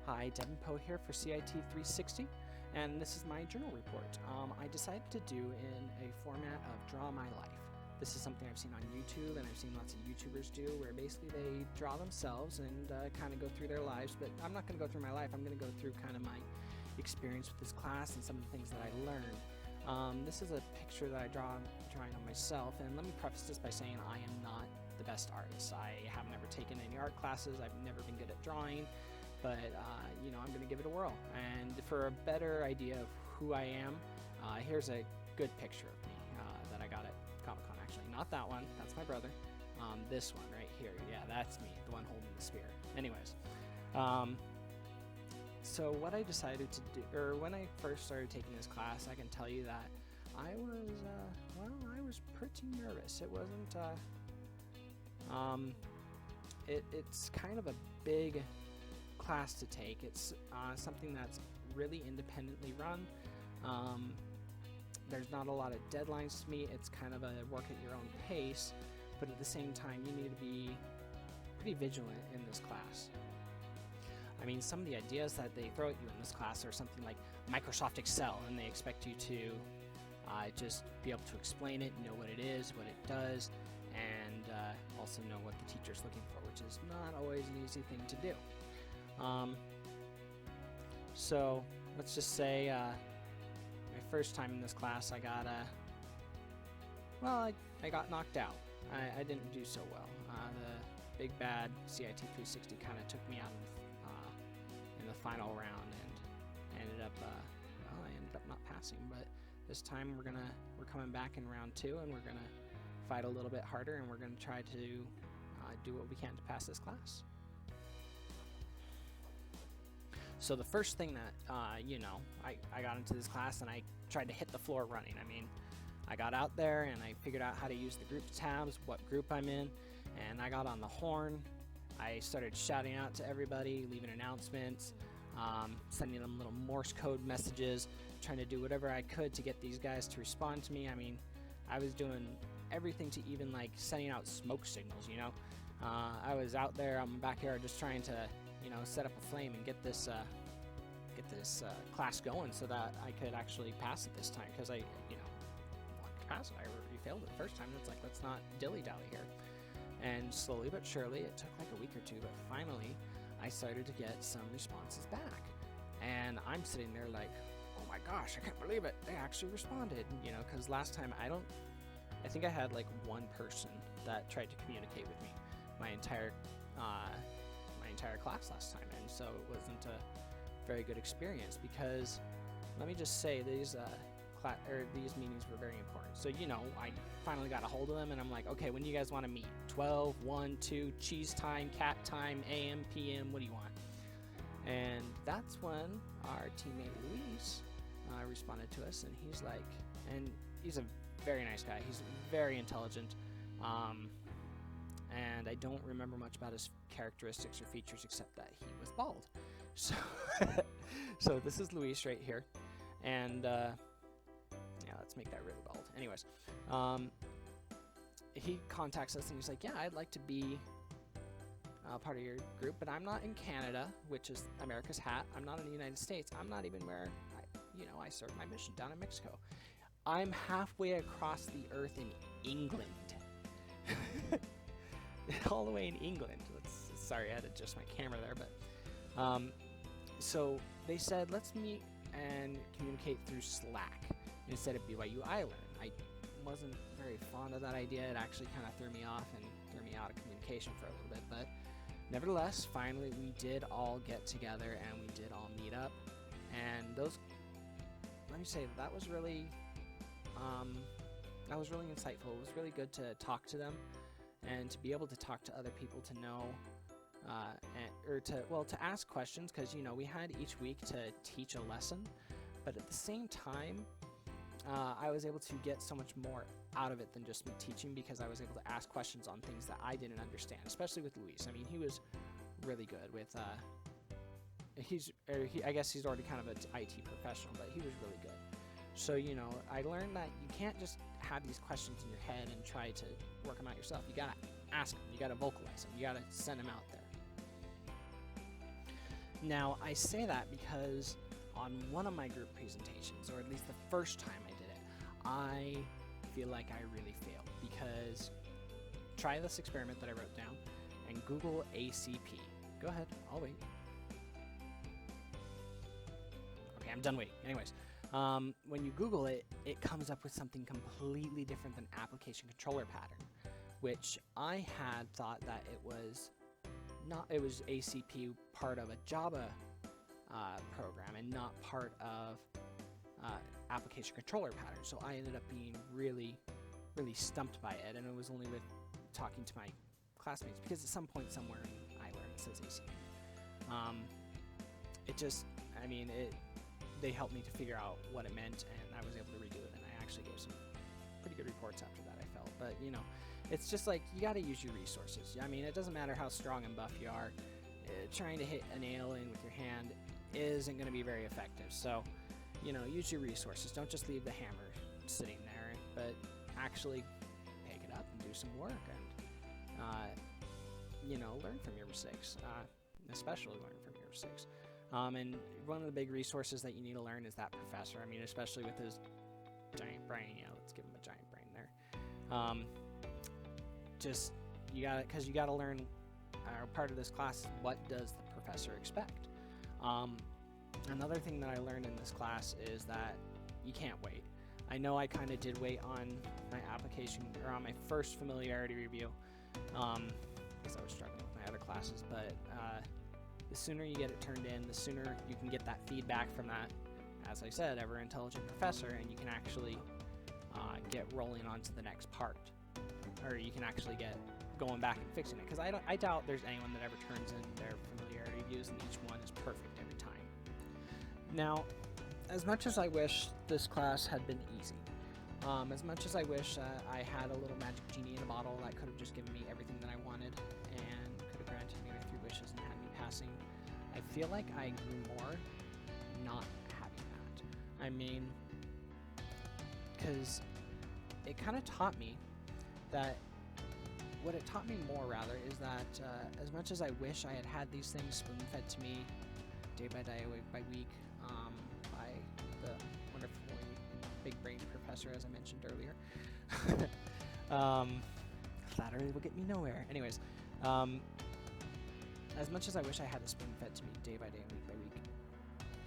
Hi, Devin Poe here for CIT 360, and this is my journal report. I decided to do in a format of Draw My Life. This is something I've seen on YouTube, and I've seen lots of YouTubers do, where basically they draw themselves and kind of go through their lives, but I'm not going to go through my life. I'm going to go through kind of my experience with this class and some of the things that I learned. This is a picture that I'm drawing on myself, and let me preface this by saying I am not the best artist. I have never taken any art classes. I've never been good at drawing. But I'm going to give it a whirl. And for a better idea of who I am, here's a good picture of me that I got at Comic-Con, actually. Not that one, that's my brother. This one right here, yeah, that's me, the one holding the spear. Anyways, so what I decided to do, or when I first started taking this class, I can tell you that I was pretty nervous. It wasn't, it's kind of a big class to take. It's something that's really independently run. There's not a lot of deadlines to meet. It's kind of a work at your own pace, but at the same time you need to be pretty vigilant in this class. I mean, some of the ideas that they throw at you in this class are something like Microsoft Excel, and they expect you to just be able to explain it, know what it is, what it does, and also know what the teacher's looking for, which is not always an easy thing to do. So let's just say my first time in this class I got I got knocked out. I didn't do so well. The big bad CIT 360 kind of took me out in the final round, and ended up I ended up not passing. But this time we're coming back in round 2, and we're gonna fight a little bit harder, and we're gonna try to do what we can to pass this class. So the first thing that, I got into this class and I tried to hit the floor running. I mean, I got out there and I figured out how to use the group tabs, what group I'm in, and I got on the horn. I started shouting out to everybody, leaving announcements, sending them little Morse code messages, trying to do whatever I could to get these guys to respond to me. I mean, I was doing everything to even like sending out smoke signals, I was out there on my backyard just trying to set up a flame and get this class going so that I could actually pass it this time, because I wanted to pass it. I already failed it the first time. It's like, let's not dilly-dally here. And slowly but surely, it took like a week or two, but finally I started to get some responses back, and I'm sitting there like, oh my gosh, I can't believe it, they actually responded, because last time I think I had like one person that tried to communicate with me my entire class last time, and so it wasn't a very good experience, because let me just say these meetings were very important. So I finally got a hold of them, and I'm like, okay, when do you guys want to meet? 12, 1, 2, cheese time, cat time, AM, PM, what do you want? And that's when our teammate Luis responded to us, and he's like, and he's a very nice guy, he's very intelligent, and I don't remember much about his characteristics or features except that he was bald. So, so this is Luis right here, and yeah, let's make that really bald. Anyways, he contacts us and he's like, yeah, I'd like to be part of your group, but I'm not in Canada, which is America's hat. I'm not in the United States. I'm not even where I served my mission down in Mexico. I'm halfway across the earth in England. All the way in England. Sorry, I had to adjust my camera there, but so they said, let's meet and communicate through Slack instead of BYU iLearn. I wasn't very fond of that idea. It actually kind of threw me off and threw me out of communication for a little bit, but nevertheless, finally we did all get together and we did all meet up, and let me say, that was really insightful. It was really good to talk to them and to be able to talk to other people, to know to ask questions, because we had each week to teach a lesson, but at the same time I was able to get so much more out of it than just me teaching, because I was able to ask questions on things that I didn't understand, especially with Luis. I mean, he was really good with I guess he's already kind of an IT professional, but he was really good. So I learned that you can't just have these questions in your head and try to work them out yourself. You gotta ask them, you gotta vocalize them, you gotta send them out there. Now, I say that because on one of my group presentations, or at least the first time I did it, I feel like I really failed, because try this experiment that I wrote down and Google ACP. Go ahead, I'll wait. Okay, I'm done waiting. Anyways, when you Google it, it comes up with something completely different than application controller pattern, which I had thought that it was not. It was ACP, part of a Java program, and not part of application controller pattern. So I ended up being really stumped by it, and it was only with talking to my classmates, because at some point somewhere I learned it says ACP. It just, I mean, they helped me to figure out what it meant, and I was able to redo it, and I actually gave some pretty good reports after that, I felt. But, you know, it's just like, you gotta use your resources. I mean, it doesn't matter how strong and buff you are, trying to hit a nail in with your hand isn't gonna be very effective. So, you know, use your resources. Don't just leave the hammer sitting there, but actually pick it up and do some work, and you know, learn from your mistakes, especially learn from your mistakes. And one of the big resources that you need to learn is that professor. I mean, especially with his giant brain. Yeah, let's give him a giant brain there. Just, you gotta learn, part of this class is, what does the professor expect? Another thing that I learned in this class is that you can't wait. I know I kind of did wait on my application, or on my first familiarity review, because I was struggling with my other classes, but the sooner you get it turned in, the sooner you can get that feedback from that, as I said, ever intelligent professor, and you can actually get rolling on to the next part, or you can actually get going back and fixing it, because I doubt there's anyone that ever turns in their familiarity reviews and each one is perfect every time. Now, as much as I wish this class had been easy, as much as I wish I had a little magic genie in a bottle that could have just given me everything that I wanted and could have granted me my 3 wishes and had me passing, I feel like I grew more not having that. I mean, because it kind of taught me that, what it taught me more rather, is that as much as I wish I had had these things spoon-fed to me day by day, week by week, by the wonderfully big-brained professor, as I mentioned earlier, flattery will get me nowhere. Anyways, as much as I wish I had it spoon-fed to me day by day and week by week,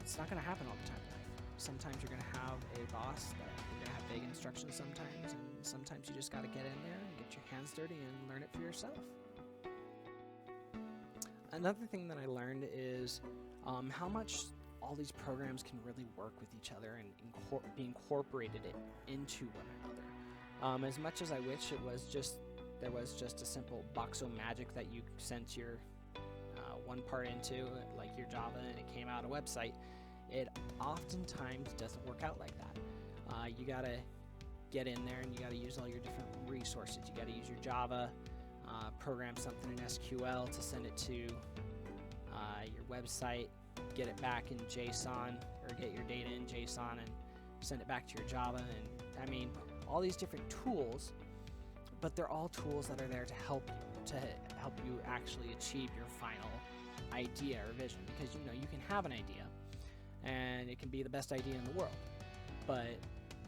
it's not going to happen all the time in life. Sometimes you're going to have a boss that you're going to have vague instructions sometimes, and sometimes you just got to get in there and get your hands dirty and learn it for yourself. Another thing that I learned is how much all these programs can really work with each other and be incorporated into one another. As much as I wish there was just a simple box of magic that you sent your one part into, like your Java, and it came out a website, it oftentimes doesn't work out like that. You gotta get in there and you gotta use all your different resources. You gotta use your Java, program something in SQL to send it to your website, get it back in JSON, or get your data in JSON and send it back to your Java. And I mean, all these different tools, but they're all tools that are there to help you actually achieve your final idea or vision. Because you know, you can have an idea and it can be the best idea in the world, but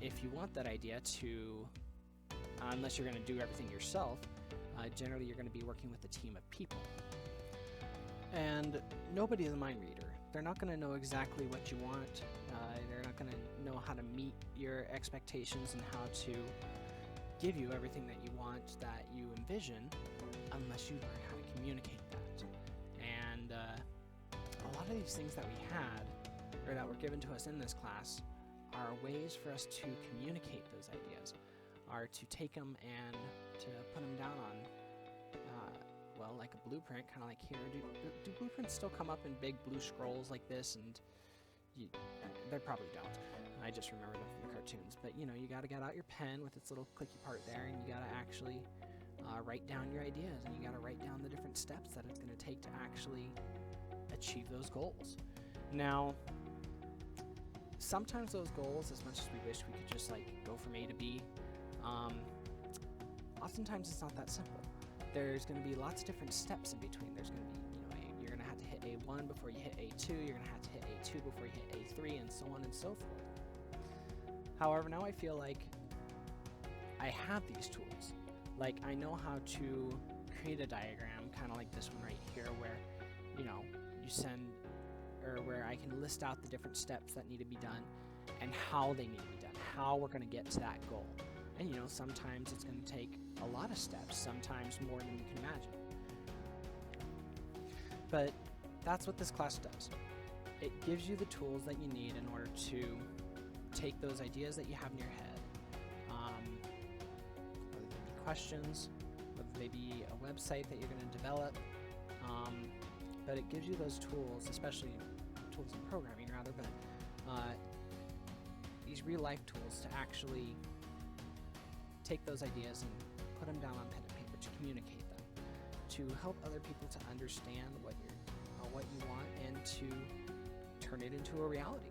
if you want that idea to, unless you're going to do everything yourself, generally you're going to be working with a team of people. And nobody is a mind reader. They're not going to know exactly what you want. They're not going to know how to meet your expectations and how to give you everything that you want, that you envision, unless you learn how to communicate that. And a lot of these things that we had, or that were given to us in this class, are ways for us to communicate those ideas, are to take them and to put them down on, well, like a blueprint, kind of like here. Do blueprints still come up in big blue scrolls like this? And they probably don't. I just remember them from the cartoons. But you know, you got to get out your pen with its little clicky part there, and you got to actually write down your ideas, and you got to write down the different steps that it's going to take to actually achieve those goals. Now, sometimes those goals, as much as we wish we could just like go from A to B, oftentimes it's not that simple. There's going to be lots of different steps in between. There's going to be, you know, you're going to have to hit A1 A1 before you hit A2, you're going to have to hit A2 before you hit A3, and so on and so forth. However, now I feel like I have these tools. Like, I know how to create a diagram, kind of like this one right here, where, you know, you send, or where I can list out the different steps that need to be done and how they need to be done, how we're going to get to that goal. And, you know, sometimes it's going to take a lot of steps, sometimes more than you can imagine. But that's what this class does. It gives you the tools that you need in order to take those ideas that you have in your head, whether they be questions, whether they be a website that you're going to develop, but it gives you those tools, especially tools in programming rather, but these real-life tools to actually take those ideas and put them down on pen and paper, to communicate them, to help other people to understand what you want, and to turn it into a reality.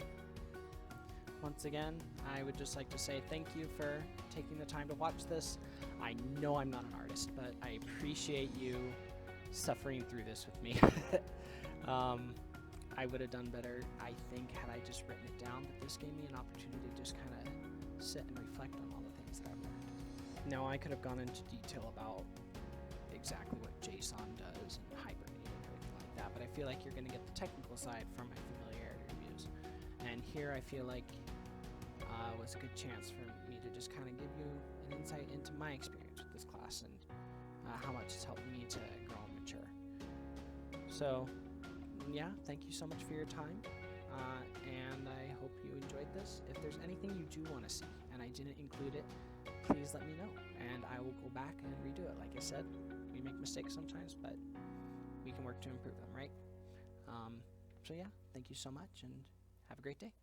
Once again, I would just like to say thank you for taking the time to watch this. I know I'm not an artist, but I appreciate you suffering through this with me. I would have done better, I think, had I just written it down, but this gave me an opportunity to just kind of sit and reflect on all the things that I've learned. Now, I could have gone into detail about exactly what JSON does and Hibernate and everything like that, but I feel like you're going to get the technical side from my familiarity reviews. And here I feel like was a good chance for me to just kind of give you an insight into my experience with this class and how much it's helped me to grow and mature. So, yeah, thank you so much for your time, and I hope you enjoyed this. If there's anything you do want to see and I didn't include it, please let me know, and I will go back and redo it. Like I said, we make mistakes sometimes, but we can work to improve them, right? So yeah, thank you so much, and have a great day.